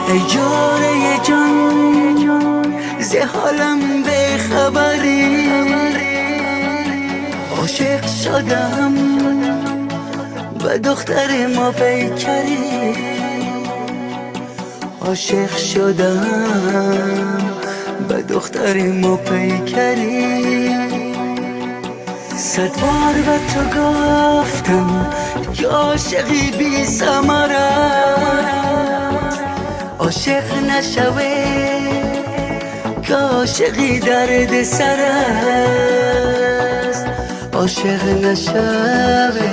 ای جاره جان ز حالم به خبری، عاشق شدم و دختر ما پیکری، عاشق شدم و دختر ما پیکری. 100 بار به تو گفتم که عاشقی بی ثمرت، عاشق نشوه که عاشقی درد سر است، عاشق نشوه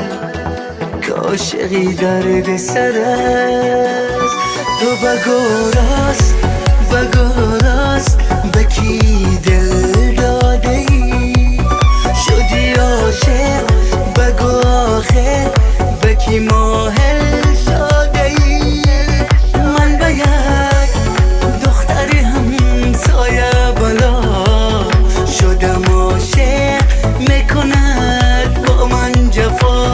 که عاشقی درد سر است. تو بگو راست بگو راست به کی دل داده ای، شدی عاشق بگو آخر به کی ماهل شده ای. من به یک دختر همسایه بالا شدم، عاشق میکند با من جفا.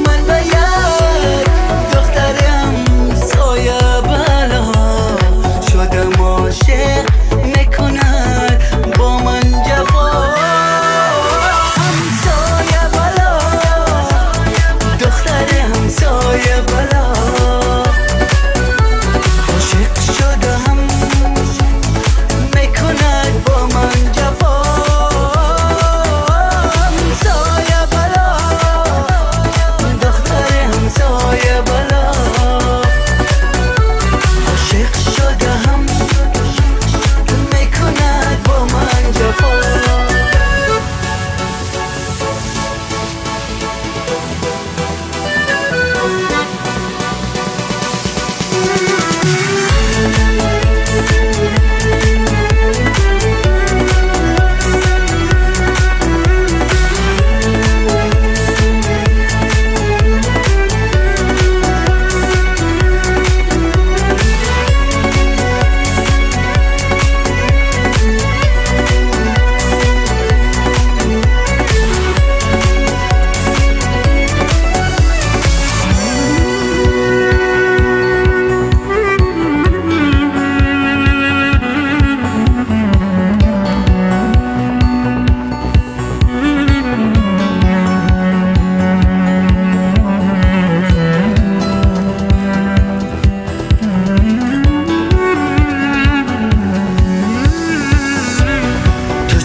من به یک دختر همسایه بالا شدم، عاشق میکند با من جفا. همسایه بالا دختر همسایه بالا، عاشق شدم میکند با من جفا. همسایه بالا دختر همسایه بالا، عاشق شدم میکند با من جفا.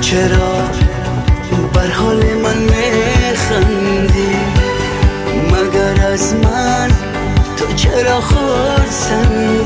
چرا بر حال من میخندی، مگر از من تو چرا خرسندی؟